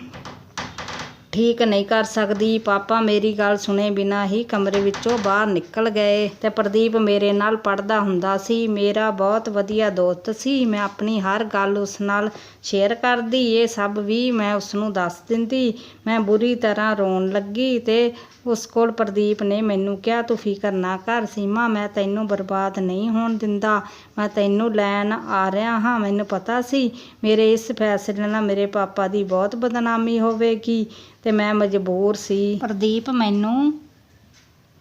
Speaker 1: ਠੀਕ ਨਹੀਂ ਕਰ ਸਕਦੀ। ਪਾਪਾ ਮੇਰੀ ਗੱਲ ਸੁਣੇ ਬਿਨਾਂ ਹੀ ਕਮਰੇ ਵਿੱਚੋਂ ਬਾਹਰ ਨਿਕਲ ਗਏ ਤੇ ਪ੍ਰਦੀਪ ਮੇਰੇ ਨਾਲ ਪੜ੍ਹਦਾ ਹੁੰਦਾ ਸੀ। ਮੇਰਾ ਬਹੁਤ ਵਧੀਆ ਦੋਸਤ ਸੀ। ਮੈਂ ਆਪਣੀ ਹਰ ਗੱਲ ਉਸ ਨਾਲ ਸ਼ੇਅਰ ਕਰਦੀ, ਇਹ ਸਭ ਵੀ ਮੈਂ ਉਸਨੂੰ ਦੱਸ ਦਿੰਦੀ। ਮੈਂ ਬੁਰੀ ਤਰ੍ਹਾਂ ਰੋਣ ਲੱਗੀ ਤੇ ਉਸ ਕੋਲ ਪ੍ਰਦੀਪ ਨੇ ਮੈਨੂੰ ਕਿਹਾ, ਤੂੰ ਫਿਕਰ ਨਾ ਕਰ ਸੀਮਾ, ਮੈਂ ਤੈਨੂੰ ਬਰਬਾਦ ਨਹੀਂ ਹੋਣ ਦਿੰਦਾ, ਮੈਂ ਤੈਨੂੰ ਲੈਣ ਆ ਰਿਹਾ ਹਾਂ। ਮੈਨੂੰ ਪਤਾ ਸੀ ਮੇਰੇ ਇਸ ਫੈਸਲੇ ਨਾਲ ਮੇਰੇ ਪਾਪਾ ਦੀ ਬਹੁਤ ਬਦਨਾਮੀ ਹੋਵੇਗੀ ਤੇ ਮੈਂ ਮਜਬੂਰ ਸੀ। ਪ੍ਰਦੀਪ ਮੈਨੂੰ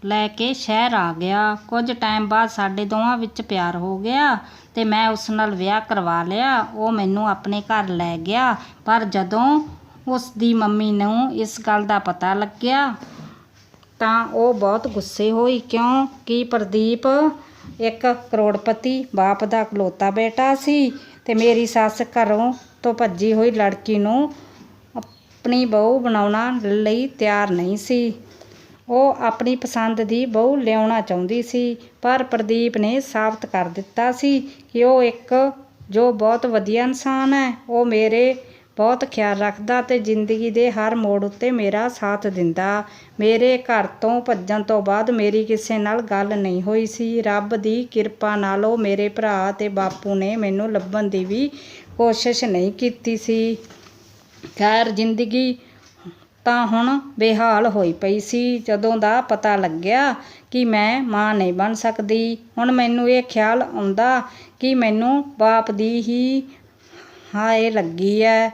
Speaker 1: ਲੈ ਕੇ ਸ਼ਹਿਰ ਆ ਗਿਆ। ਕੁਝ ਟਾਈਮ ਬਾਅਦ ਸਾਡੇ ਦੋਵਾਂ ਵਿੱਚ ਪਿਆਰ ਹੋ ਗਿਆ ਤੇ ਮੈਂ ਉਸ ਨਾਲ ਵਿਆਹ ਕਰਵਾ ਲਿਆ। ਉਹ ਮੈਨੂੰ ਆਪਣੇ ਘਰ ਲੈ ਗਿਆ, ਪਰ ਜਦੋਂ ਉਸ ਦੀ ਮੰਮੀ ਨੂੰ ਇਸ ਗੱਲ ਦਾ ਪਤਾ ਲੱਗਿਆ ਤਾਂ ਉਹ ਬਹੁਤ ਗੁੱਸੇ ਹੋਈ, ਕਿਉਂਕਿ ਪ੍ਰਦੀਪ ਇੱਕ ਕਰੋੜਪਤੀ ਬਾਪ ਦਾ ਇਕਲੌਤਾ ਬੇਟਾ ਸੀ ਤੇ ਮੇਰੀ ਸੱਸ ਘਰੋਂ ਤੋਂ ਭੱਜੀ ਹੋਈ ਲੜਕੀ ਨੂੰ ਆਪਣੀ ਬਹੂ ਬਣਾਉਣ ਲਈ ਤਿਆਰ ਨਹੀਂ ਸੀ। ਉਹ ਆਪਣੀ ਪਸੰਦ ਦੀ ਬਹੂ ਲਿਆਉਣਾ ਚਾਹੁੰਦੀ ਸੀ, ਪਰ ਪ੍ਰਦੀਪ ਨੇ ਸਾਬਤ ਕਰ ਦਿੱਤਾ ਸੀ ਕਿ ਉਹ ਇੱਕ ਬਹੁਤ ਵਧੀਆ ਇਨਸਾਨ ਹੈ। ਉਹ ਮੇਰੇ ਬਹੁਤ ਖਿਆਲ ਰੱਖਦਾ ਤੇ ਜ਼ਿੰਦਗੀ ਦੇ ਹਰ ਮੋੜ ਉੱਤੇ ਮੇਰਾ ਸਾਥ ਦਿੰਦਾ। ਮੇਰੇ ਘਰ ਤੋਂ ਭੱਜਣ ਤੋਂ ਬਾਅਦ ਮੇਰੀ ਕਿਸੇ ਨਾਲ ਗੱਲ ਨਹੀਂ ਹੋਈ ਸੀ। ਰੱਬ ਦੀ ਕਿਰਪਾ ਨਾਲ ਉਹ ਮੇਰੇ ਭਰਾ ਤੇ ਬਾਪੂ ਨੇ ਮੈਨੂੰ ਲੱਭਣ ਦੀ ਵੀ ਕੋਸ਼ਿਸ਼ ਨਹੀਂ ਕੀਤੀ ਸੀ। ਖੈਰ ਜ਼ਿੰਦਗੀ ਤਾਂ ਹੁਣ ਬੇਹਾਲ ਹੋਈ ਪਈ ਸੀ। ਜਦੋਂ ਦਾ ਪਤਾ ਲੱਗਿਆ ਕਿ ਮੈਂ ਮਾਂ ਨਹੀਂ ਬਣ ਸਕਦੀ, ਹੁਣ ਮੈਨੂੰ ਇਹ ਖਿਆਲ ਆਉਂਦਾ ਕਿ ਮੈਨੂੰ ਬਾਪ ਦੀ ਹੀ ਹਾਏ ਲੱਗੀ ਹੈ।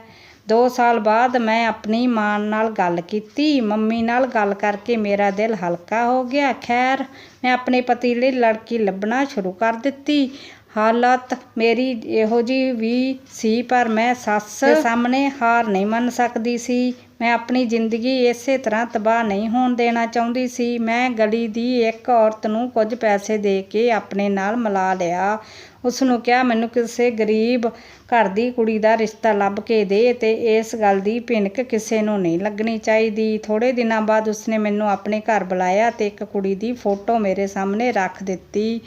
Speaker 1: 2 ਸਾਲ ਬਾਅਦ ਮੈਂ ਆਪਣੀ ਮਾਂ ਨਾਲ ਗੱਲ ਕੀਤੀ। ਮੰਮੀ ਨਾਲ ਗੱਲ ਕਰਕੇ ਮੇਰਾ ਦਿਲ ਹਲਕਾ ਹੋ ਗਿਆ। ਖੈਰ ਮੈਂ ਆਪਣੇ ਪਤੀ ਲਈ ਲੜਕੀ ਲੱਭਣਾ ਸ਼ੁਰੂ ਕਰ ਦਿੱਤੀ। ਹਾਲਤ ਮੇਰੀ ਇਹੋ ਜਿਹੀ ਵੀ ਸੀ, ਪਰ ਮੈਂ ਸੱਸ ਦੇ ਸਾਹਮਣੇ ਹਾਰ ਨਹੀਂ ਮੰਨ ਸਕਦੀ ਸੀ। ਮੈਂ ਆਪਣੀ ਜ਼ਿੰਦਗੀ ਇਸੇ ਤਰ੍ਹਾਂ ਤਬਾਹ ਨਹੀਂ ਹੋਣ ਦੇਣਾ ਚਾਹੁੰਦੀ ਸੀ। ਮੈਂ ਗਲੀ ਦੀ ਇੱਕ ਔਰਤ ਨੂੰ ਕੁਝ ਪੈਸੇ ਦੇ ਕੇ ਆਪਣੇ ਨਾਲ ਮਿਲਾ ਲਿਆ। ਉਸਨੂੰ ਕਿਹਾ, ਮੈਨੂੰ ਕਿਸੇ ਗਰੀਬ ਘਰ ਦੀ ਕੁੜੀ ਦਾ ਰਿਸ਼ਤਾ ਲੱਭ ਕੇ ਦੇ ਤੇ ਇਸ ਗੱਲ ਦੀ ਭਿਣਕ ਕਿਸੇ ਨੂੰ ਨਹੀਂ ਲੱਗਣੀ ਚਾਹੀਦੀ। ਥੋੜ੍ਹੇ ਦਿਨਾਂ ਬਾਅਦ ਉਸਨੇ ਮੈਨੂੰ ਆਪਣੇ ਘਰ ਬੁਲਾਇਆ ਤੇ ਇੱਕ ਕੁੜੀ ਦੀ ਫੋਟੋ ਮੇਰੇ ਸਾਹਮਣੇ ਰੱਖ ਦਿੱਤੀ।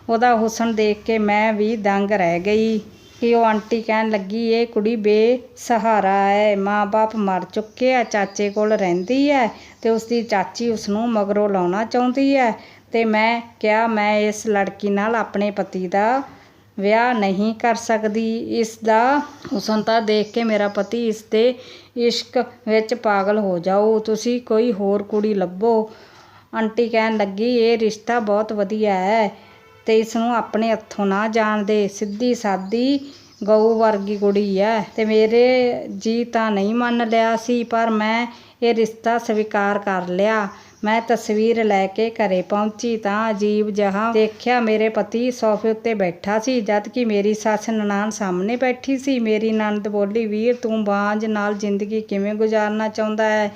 Speaker 1: ਉਹਦਾ ਹੁਸਨ ਦੇਖ ਕੇ ਮੈਂ ਵੀ ਦੰਗ ਰਹਿ ਗਈ ਕਿ ਉਹ ਆਂਟੀ ਕਹਿਣ ਲੱਗੀ, ਇਹ ਕੁੜੀ ਬੇਸਹਾਰਾ ਹੈ, ਮਾਂ-ਬਾਪ ਮਰ ਚੁੱਕੇ ਆ, ਚਾਚੇ ਕੋਲ ਰਹਿੰਦੀ ਹੈ ਤੇ ਉਸਦੀ ਚਾਚੀ ਉਸਨੂੰ ਮਗਰੋਂ ਲਾਉਣਾ ਚਾਹੁੰਦੀ ਹੈ। ਤੇ ਮੈਂ ਕਿਹਾ, ਮੈਂ ਇਸ ਲੜਕੀ ਨਾਲ ਆਪਣੇ ਪਤੀ ਦਾ ਵਿਆਹ ਨਹੀਂ ਕਰ ਸਕਦੀ। ਇਸ ਦਾ ਹੁਸਨ ਤਾਂ ਦੇਖ ਕੇ ਮੇਰਾ ਪਤੀ ਇਸ ਦੇ ਇਸ਼ਕ ਵਿੱਚ ਪਾਗਲ ਹੋ ਜਾਊ। ਤੁਸੀਂ ਕੋਈ ਹੋਰ ਕੁੜੀ ਲੱਭੋ। ਆਂਟੀ ਕਹਿਣ ਲੱਗੀ, ਇਹ ਰਿਸ਼ਤਾ ਬਹੁਤ ਵਧੀਆ ਹੈ ਤੇ ਇਸ ਨੂੰ ਆਪਣੇ ਹੱਥੋਂ ਨਾ ਜਾਣ ਦੇ, ਸਿੱਧੀ ਸਾਦੀ ਗਊ ਵਰਗੀ ਕੁੜੀ ਹੈ। ਤੇ ਮੇਰੇ ਜੀ ਤਾਂ ਨਹੀਂ ਮੰਨ ਲਿਆ ਸੀ, ਪਰ ਮੈਂ ਇਹ ਰਿਸ਼ਤਾ ਸਵੀਕਾਰ ਕਰ ਲਿਆ। ਮੈਂ ਤਸਵੀਰ ਲੈ ਕੇ ਘਰੇ ਪਹੁੰਚੀ ਤਾਂ ਅਜੀਬ ਜਿਹਾ ਦੇਖਿਆ। ਮੇਰੇ ਪਤੀ ਸੋਫੇ ਉੱਤੇ ਬੈਠਾ ਸੀ, ਜਦ ਕਿ ਮੇਰੀ ਸੱਸ ਨਨਾਣ ਸਾਹਮਣੇ ਬੈਠੀ ਸੀ। ਮੇਰੀ ਨਣਦ ਬੋਲੀ, ਵੀਰ ਤੂੰ ਬਾਂਝ ਨਾਲ ਜ਼ਿੰਦਗੀ ਕਿਵੇਂ ਗੁਜ਼ਾਰਨਾ ਚਾਹੁੰਦਾ ਹੈ?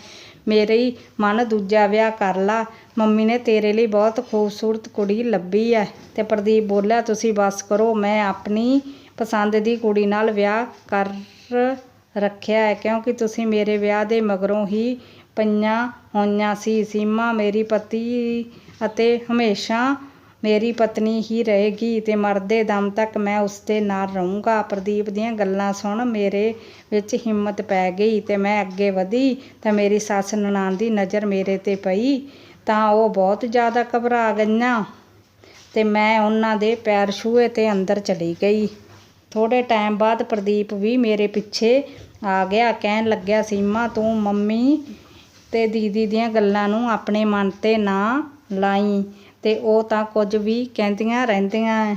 Speaker 1: ਮੇਰੀ ਮਨ ਦੂਜਾ ਵਿਆਹ ਕਰ ਲਾ। ਮੰਮੀ ਨੇ ਤੇਰੇ ਲਈ ਬਹੁਤ ਖੂਬਸੂਰਤ ਕੁੜੀ ਲੱਭੀ ਹੈ। ਤੇ ਪ੍ਰਦੀਪ ਬੋਲਿਆ, ਤੁਸੀਂ ਬਸ ਕਰੋ, ਮੈਂ ਆਪਣੀ ਪਸੰਦ ਦੀ ਕੁੜੀ ਨਾਲ ਵਿਆਹ ਕਰ ਰੱਖਿਆ ਹੈ, ਕਿਉਂਕਿ ਤੁਸੀਂ ਮੇਰੇ ਵਿਆਹ ਦੇ ਮਗਰੋਂ ਹੀ ਪਈਆਂ ਹੋਈਆਂ ਸੀ। ਸੀਮਾ ਮੇਰੀ ਪਤੀ ਅਤੇ ਹਮੇਸ਼ਾ ਮੇਰੀ ਪਤਨੀ ਹੀ ਰਹੇਗੀ ਤੇ ਮਰਦੇ ਦਮ ਤੱਕ ਮੈਂ ਉਸਦੇ ਨਾਲ ਰਹੂੰਗਾ। ਪ੍ਰਦੀਪ ਦੀਆਂ ਗੱਲਾਂ ਸੁਣ ਮੇਰੇ ਵਿੱਚ ਹਿੰਮਤ ਪੈ ਗਈ ਤੇ ਮੈਂ ਅੱਗੇ ਵਧੀ ਤਾਂ ਮੇਰੀ ਸੱਸ ਨਨਾਣ ਦੀ ਨਜ਼ਰ ਮੇਰੇ 'ਤੇ ਪਈ ਤਾਂ ਉਹ ਬਹੁਤ ਜ਼ਿਆਦਾ ਘਬਰਾ ਗਈਆਂ ਤੇ ਮੈਂ ਉਹਨਾਂ ਦੇ ਪੈਰ ਛੂਹੇ ਤੇ ਅੰਦਰ ਚਲੀ ਗਈ। ਥੋੜ੍ਹੇ ਟਾਈਮ ਬਾਅਦ ਪ੍ਰਦੀਪ ਵੀ ਮੇਰੇ ਪਿੱਛੇ ਆ ਗਿਆ। ਕਹਿਣ ਲੱਗਿਆ, ਸੀਮਾ ਤੂੰ ਮੰਮੀ ਤੇ ਦੀਦੀ ਦੀਆਂ ਗੱਲਾਂ ਨੂੰ ਆਪਣੇ ਮਨ 'ਤੇ ਨਾ ਲਾਈ ਤੇ ਉਹ ਤਾਂ ਕੁਝ ਵੀ ਕਹਿੰਦੀਆਂ ਰਹਿੰਦੀਆਂ।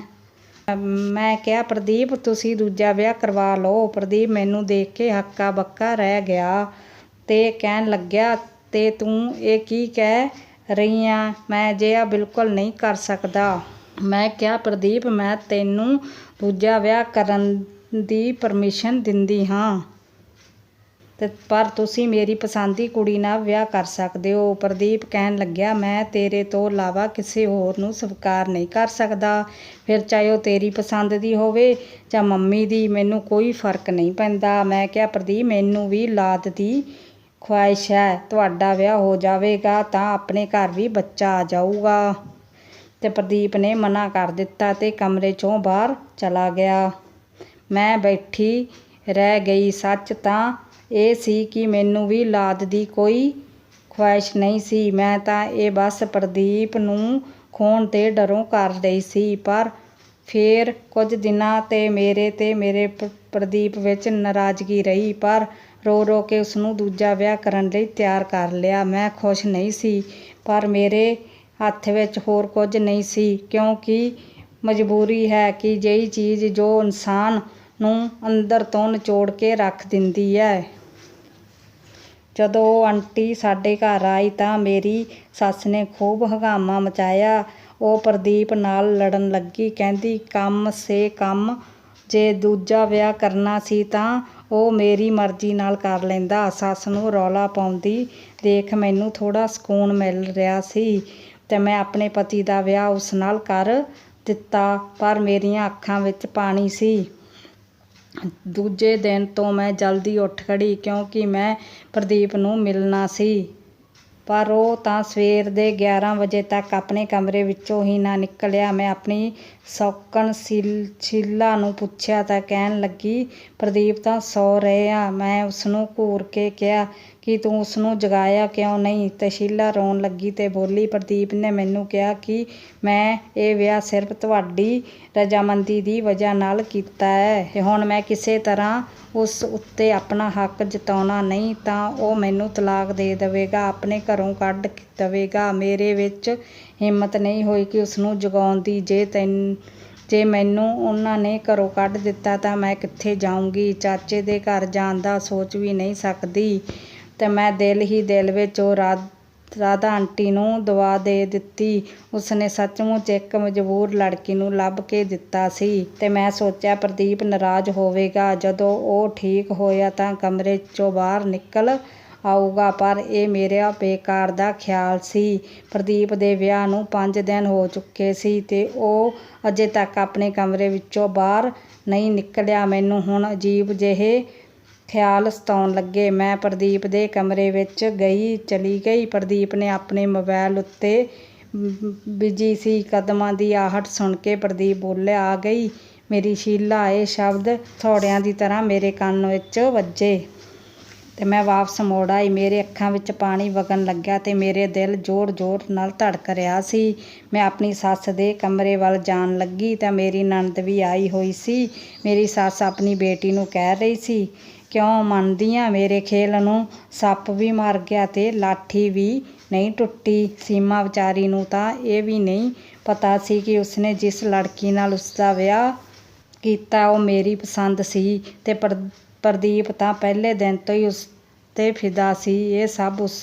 Speaker 1: ਮੈਂ ਕਿਹਾ, ਪ੍ਰਦੀਪ ਤੁਸੀਂ ਦੂਜਾ ਵਿਆਹ ਕਰਵਾ ਲਓ। ਪ੍ਰਦੀਪ ਮੈਨੂੰ ਦੇਖ ਕੇ ਹੱਕਾ ਬੱਕਾ ਰਹਿ ਗਿਆ ਤੇ ਕਹਿਣ ਲੱਗਿਆ, ਤੇ ਤੂੰ ਇਹ ਕੀ ਕਹਿ ਰਹੀ ਆਂ? ਮੈਂ ਅਜਿਹਾ ਬਿਲਕੁਲ ਨਹੀਂ ਕਰ ਸਕਦਾ। ਮੈਂ ਕਿਹਾ, ਪ੍ਰਦੀਪ ਮੈਂ ਤੈਨੂੰ ਦੂਜਾ ਵਿਆਹ ਕਰਨ ਦੀ ਪਰਮਿਸ਼ਨ ਦਿੰਦੀ ਹਾਂ ਪਰ ਤੁਸੀਂ ਮੇਰੀ ਪਸੰਦ ਦੀ ਕੁੜੀ ਨਾਲ ਵਿਆਹ ਕਰ ਸਕਦੇ ਹੋ। ਪ੍ਰਦੀਪ ਕਹਿਣ ਲੱਗਿਆ, ਮੈਂ ਤੇਰੇ ਤੋਂ ਇਲਾਵਾ ਕਿਸੇ ਹੋਰ ਨੂੰ ਸਵੀਕਾਰ ਨਹੀਂ ਕਰ ਸਕਦਾ, ਫਿਰ ਚਾਹੇ ਉਹ ਤੇਰੀ ਪਸੰਦ ਦੀ ਹੋਵੇ ਜਾਂ ਮੰਮੀ ਦੀ, ਮੈਨੂੰ ਕੋਈ ਫਰਕ ਨਹੀਂ ਪੈਂਦਾ। ਮੈਂ ਕਿਹਾ, ਪ੍ਰਦੀਪ ਮੈਨੂੰ ਵੀ ਔਲਾਦ ਦੀ ਖੁਆਇਸ਼ ਹੈ। ਤੁਹਾਡਾ ਵਿਆਹ ਹੋ ਜਾਵੇਗਾ ਤਾਂ ਆਪਣੇ ਘਰ ਵੀ ਬੱਚਾ ਆ ਜਾਊਗਾ। ਤੇ ਪ੍ਰਦੀਪ ਨੇ ਮਨਾ ਕਰ ਦਿੱਤਾ ਤੇ ਕਮਰੇ 'ਚੋਂ ਬਾਹਰ ਚਲਾ ਗਿਆ। ਮੈਂ ਬੈਠੀ ਰਹਿ ਗਈ। ਸੱਚ ਤਾਂ ਇਹ ਸੀ ਕਿ ਮੈਨੂੰ ਵੀ ਔਲਾਦ ਦੀ ਕੋਈ ਖੁਆਇਸ਼ ਨਹੀਂ ਸੀ। ਮੈਂ ਤਾਂ ਇਹ ਬਸ ਪ੍ਰਦੀਪ ਨੂੰ ਖੋਹਣ ਦੇ ਡਰੋਂ ਕਰ ਰਹੀ ਸੀ। ਪਰ ਫਿਰ ਕੁਝ ਦਿਨਾਂ ਤੇ ਮੇਰੇ ਪ੍ਰਦੀਪ ਵਿੱਚ ਨਾਰਾਜ਼ਗੀ ਰਹੀ, ਪਰ ਰੋ ਰੋ ਕੇ ਉਸਨੂੰ ਦੂਜਾ ਵਿਆਹ ਕਰਨ ਲਈ ਤਿਆਰ ਕਰ ਲਿਆ। ਮੈਂ ਖੁਸ਼ ਨਹੀਂ ਸੀ, ਪਰ ਮੇਰੇ ਹੱਥ ਵਿੱਚ ਹੋਰ ਕੁਝ ਨਹੀਂ ਸੀ, ਕਿਉਂਕਿ ਮਜਬੂਰੀ ਹੈ ਕਿ ਜਿਹੀ ਚੀਜ਼ ਜੋ ਇਨਸਾਨ ਨੂੰ ਅੰਦਰ ਤੋਂ ਨਿਚੋੜ ਕੇ ਰੱਖ ਦਿੰਦੀ ਹੈ। ਜਦੋਂ ਉਹ ਆਂਟੀ ਸਾਡੇ ਘਰ ਆਈ ਤਾਂ ਮੇਰੀ ਸੱਸ ਨੇ ਖੂਬ ਹੰਗਾਮਾ ਮਚਾਇਆ। ਉਹ ਪ੍ਰਦੀਪ ਨਾਲ ਲੜਨ ਲੱਗੀ, ਕਹਿੰਦੀ ਕਮ ਸੇ ਕਮ ਜੇ ਦੂਜਾ ਵਿਆਹ ਕਰਨਾ ਸੀ ਤਾਂ ਉਹ ਮੇਰੀ ਮਰਜ਼ੀ ਨਾਲ ਕਰ ਲੈਂਦਾ। ਸੱਸ ਨੂੰ ਰੌਲਾ ਪਾਉਂਦੀ ਦੇਖ ਮੈਨੂੰ ਥੋੜ੍ਹਾ ਸਕੂਨ ਮਿਲ ਰਿਹਾ ਸੀ ਤੇ ਮੈਂ ਆਪਣੇ ਪਤੀ ਦਾ ਵਿਆਹ ਉਸ ਨਾਲ ਕਰ ਦਿੱਤਾ, ਪਰ ਮੇਰੀਆਂ ਅੱਖਾਂ ਵਿੱਚ ਪਾਣੀ ਸੀ। ਦੂਜੇ ਦਿਨ ਤੋਂ ਮੈਂ ਜਲਦੀ ਉੱਠ ਖੜ੍ਹੀ, ਕਿਉਂਕਿ ਮੈਂ ਪ੍ਰਦੀਪ ਨੂੰ ਮਿਲਣਾ ਸੀ, ਪਰ ਉਹ ਤਾਂ ਸਵੇਰ ਦੇ 11 ਵਜੇ ਤੱਕ ਆਪਣੇ ਕਮਰੇ ਵਿੱਚੋਂ ਹੀ ਨਾ ਨਿਕਲਿਆ। ਮੈਂ ਆਪਣੀ ਸੌਕਣ ਸ਼ੀਲਾ ਨੂੰ ਪੁੱਛਿਆ ਤਾਂ ਕਹਿਣ ਲੱਗੀ, ਪ੍ਰਦੀਪ ਤਾਂ ਸੌ ਰਹੇ ਆ। ਮੈਂ ਉਸਨੂੰ ਘੂਰ ਕੇ ਕਿਹਾ ਕਿ ਤੂੰ ਉਸਨੂੰ ਜਗਾਇਆ ਕਿਉਂ ਨਹੀਂ ਤੇ ਸ਼ੀਲਾ ਰੋਣ ਲੱਗੀ ਤੇ ਬੋਲੀ, ਪ੍ਰਦੀਪ ਨੇ ਮੈਨੂੰ ਕਿਹਾ ਕਿ ਮੈਂ ਇਹ ਵਿਆਹ ਸਿਰਫ ਤੁਹਾਡੀ ਰਜ਼ਾਮੰਦੀ ਦੀ ਵਜ੍ਹਾ ਨਾਲ ਕੀਤਾ ਹੈ ਤੇ ਹੁਣ ਮੈਂ ਕਿਸੇ ਤਰ੍ਹਾਂ ਉਸ ਉੱਤੇ ਆਪਣਾ ਹੱਕ ਜਤਾਉਣਾ ਨਹੀਂ ਤਾਂ ਉਹ ਮੈਨੂੰ ਤਲਾਕ ਦੇ ਦੇਵੇਗਾ, ਆਪਣੇ ਘਰੋਂ ਕੱਢ ਦੇਵੇਗਾ। ਮੇਰੇ ਵਿੱਚ ਹਿੰਮਤ ਨਹੀਂ ਹੋਈ ਕਿ ਉਸਨੂੰ ਜਗਾਉਣ ਦੀ। ਜੇ ਮੈਨੂੰ ਉਹਨਾਂ ਨੇ ਘਰੋਂ ਕੱਢ ਦਿੱਤਾ ਤਾਂ ਮੈਂ ਕਿੱਥੇ ਜਾਊਂਗੀ? ਚਾਚੇ ਦੇ ਘਰ ਜਾਣ ਦਾ ਸੋਚ ਵੀ ਨਹੀਂ ਸਕਦੀ। ਤੇ ਮੈਂ ਦਿਲ ਹੀ ਦਿਲ ਵਿੱਚ ਉਹ ਰਾਧਾ ਆਂਟੀ ਨੂੰ ਦਵਾ ਦੇ ਦਿੱਤੀ। ਉਸਨੇ ਸੱਚਮੁੱਚ ਇੱਕ ਮਜਬੂਰ ਲੜਕੀ ਨੂੰ ਲੱਭ ਕੇ ਦਿੱਤਾ ਸੀ ਤੇ ਮੈਂ ਸੋਚਿਆ ਪ੍ਰਦੀਪ ਨਾਰਾਜ਼ ਹੋਵੇਗਾ। ਜਦੋਂ ਉਹ ਠੀਕ ਹੋਇਆ ਤਾਂ ਕਮਰੇ 'ਚੋਂ ਬਾਹਰ ਨਿਕਲ ਆਊਗਾ, ਪਰ ਇਹ ਮੇਰਾ ਬੇਕਾਰ ਦਾ ਖਿਆਲ ਸੀ। ਪ੍ਰਦੀਪ ਦੇ ਵਿਆਹ ਨੂੰ 5 ਦਿਨ ਹੋ ਚੁੱਕੇ ਸੀ ਤੇ ਉਹ ਅਜੇ ਤੱਕ ਆਪਣੇ ਕਮਰੇ ਵਿੱਚੋਂ ਬਾਹਰ ਨਹੀਂ ਨਿਕਲਿਆ। ਮੈਨੂੰ ਹੁਣ ਅਜੀਬ ਜਿਹੇ ਖਿਆਲ ਸਤਾਉਣ ਲੱਗੇ। ਮੈਂ ਪ੍ਰਦੀਪ ਦੇ ਕਮਰੇ ਵਿੱਚ ਚਲੀ ਗਈ। ਪ੍ਰਦੀਪ ਨੇ ਆਪਣੇ ਮੋਬਾਈਲ ਉੱਤੇ ਬਿਜੀ ਸੀ। ਕਦਮਾਂ ਦੀ ਆਹਟ ਸੁਣ ਕੇ ਪ੍ਰਦੀਪ ਬੋਲਿਆ, ਆ ਗਈ ਮੇਰੀ ਸ਼ੀਲਾ। ਇਹ ਸ਼ਬਦ ਹਥੌੜਿਆਂ ਦੀ ਤਰ੍ਹਾਂ ਮੇਰੇ ਕੰਨ ਵਿੱਚ ਵੱਜੇ ਤੇ ਮੈਂ ਵਾਪਸ ਮੁੜ ਆਈ। ਮੇਰੇ ਅੱਖਾਂ ਵਿੱਚ ਪਾਣੀ ਵਗਣ ਲੱਗਿਆ ਤੇ ਮੇਰੇ ਦਿਲ ਜ਼ੋਰ-ਜ਼ੋਰ ਨਾਲ ਧੜਕ ਰਿਹਾ ਸੀ। ਮੈਂ ਆਪਣੀ ਸੱਸ ਦੇ ਕਮਰੇ ਵੱਲ ਜਾਣ ਲੱਗੀ ਤਾਂ ਮੇਰੀ ਨਣਦ ਵੀ ਆਈ ਹੋਈ ਸੀ। ਮੇਰੀ ਸੱਸ ਆਪਣੀ ਬੇਟੀ ਨੂੰ ਕਹਿ ਰਹੀ ਸੀ, ਕਿਉਂ ਮੰਨਦੀ ਆਂ? ਮੇਰੇ ਖੇਲ ਨੂੰ ਸੱਪ ਵੀ ਮਰ ਗਿਆ ਤੇ ਲਾਠੀ ਵੀ ਨਹੀਂ ਟੁੱਟੀ। ਸੀਮਾ ਵਿਚਾਰੀ ਨੂੰ ਤਾਂ ਇਹ ਵੀ ਨਹੀਂ ਪਤਾ ਸੀ ਕਿ ਉਸਨੇ ਜਿਸ ਲੜਕੀ ਨਾਲ ਉਸਦਾ ਵਿਆਹ ਕੀਤਾ ਉਹ ਮੇਰੀ ਪਸੰਦ ਸੀ ਤੇ ਪ੍ਰਦੀਪ ਤਾਂ ਪਹਿਲੇ ਦਿਨ ਤੋਂ ਹੀ ਉਸ 'ਤੇ ਫਿਦਾ ਸੀ। ਇਹ ਸਭ ਉਸ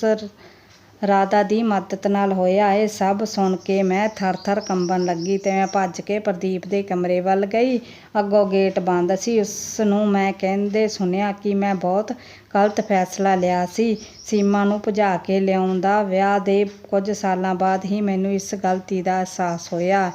Speaker 1: ਰਾਧਾ ਦੀ ਮਦਦ ਨਾਲ ਹੋਇਆ। ਇਹ ਸਭ ਸੁਣ ਕੇ ਮੈਂ ਥਰ-ਥਰ ਕੰਬਣ ਲੱਗੀ ਤੇ ਮੈਂ ਭੱਜ ਕੇ ਪ੍ਰਦੀਪ ਦੇ ਕਮਰੇ ਵੱਲ ਗਈ। ਅੱਗੋਂ ਗੇਟ ਬੰਦ ਸੀ। ਉਸ ਨੂੰ ਮੈਂ ਕਹਿੰਦੇ ਸੁਣਿਆ ਕਿ ਮੈਂ ਬਹੁਤ ਗਲਤ ਫੈਸਲਾ ਲਿਆ ਸੀ ਸੀਮਾ ਨੂੰ ਭਜਾ ਕੇ ਲਿਆਉਣ ਦਾ। ਵਿਆਹ ਦੇ ਕੁਝ ਸਾਲਾਂ ਬਾਅਦ ਹੀ ਮੈਨੂੰ ਇਸ ਗਲਤੀ ਦਾ ਅਹਿਸਾਸ ਹੋਇਆ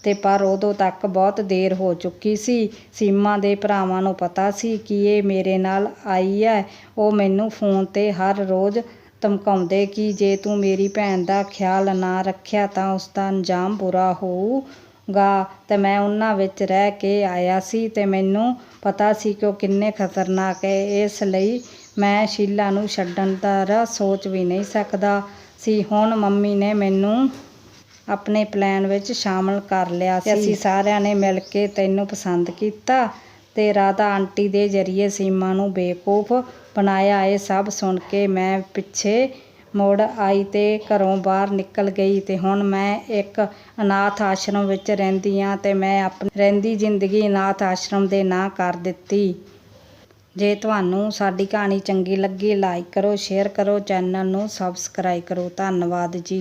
Speaker 1: ਤੇ ਪਰ ਉਦੋਂ ਤੱਕ ਬਹੁਤ ਦੇਰ ਹੋ ਚੁੱਕੀ ਸੀ। ਸੀਮਾ ਦੇ ਭਰਾਵਾਂ ਨੂੰ ਪਤਾ ਸੀ ਕਿ ਇਹ ਮੇਰੇ ਨਾਲ ਆਈ ਹੈ। ਉਹ ਮੈਨੂੰ ਫੋਨ 'ਤੇ ਹਰ ਰੋਜ਼ ਧਮਕਾਉਂਦੇ ਕਿ ਜੇ ਤੂੰ ਮੇਰੀ ਭੈਣ ਦਾ ਖਿਆਲ ਨਾ ਰੱਖਿਆ ਤਾਂ ਉਸ ਦਾ ਅੰਜਾਮ ਬੁਰਾ ਹੋਊਗਾ ਤੇ ਮੈਂ ਉਹਨਾਂ ਵਿੱਚ ਰਹਿ ਕੇ ਆਇਆ ਸੀ ਤੇ ਮੈਨੂੰ ਪਤਾ ਸੀ ਕਿ ਉਹ ਕਿੰਨੇ ਖਤਰਨਾਕ ਹੈ। ਇਸ ਲਈ ਮੈਂ ਸ਼ੀਲਾ ਨੂੰ ਛੱਡਣ ਦਾ ਸੋਚ ਵੀ ਨਹੀਂ ਸਕਦਾ ਸੀ। ਹੁਣ ਮੰਮੀ ਨੇ ਮੈਨੂੰ ਆਪਣੇ ਪਲਾਨ ਵਿੱਚ ਸ਼ਾਮਲ ਕਰ ਲਿਆ ਸੀ। ਅਸੀਂ ਸਾਰਿਆਂ ਨੇ ਮਿਲ ਕੇ ਤੈਨੂੰ ਪਸੰਦ ਕੀਤਾ ਤੇ ਰਾਧਾ ਆਂਟੀ ਦੇ ਜ਼ਰੀਏ ਸੀਮਾ ਨੂੰ ਬੇਵਕੂਫ ਬਣਾਇਆ। ਇਹ ਸਭ ਸੁਣ ਕੇ ਮੈਂ ਪਿੱਛੇ ਮੁੜ ਆਈ ਤੇ ਘਰੋਂ ਬਾਹਰ ਨਿਕਲ ਗਈ ਤੇ ਹੁਣ ਮੈਂ ਇੱਕ ਅਨਾਥ ਆਸ਼ਰਮ ਵਿੱਚ ਰਹਿੰਦੀ ਹਾਂ ਤੇ ਮੈਂ ਆਪਣੀ ਰਹਿੰਦੀ ਜ਼ਿੰਦਗੀ ਅਨਾਥ ਆਸ਼ਰਮ ਦੇ ਨਾਂ ਕਰ ਦਿੱਤੀ। ਜੇ ਤੁਹਾਨੂੰ ਸਾਡੀ ਕਹਾਣੀ ਚੰਗੀ ਲੱਗੀ ਲਾਈਕ ਕਰੋ, ਸ਼ੇਅਰ ਕਰੋ, ਚੈਨਲ ਨੂੰ ਸਬਸਕ੍ਰਾਈਬ ਕਰੋ। ਧੰਨਵਾਦ ਜੀ।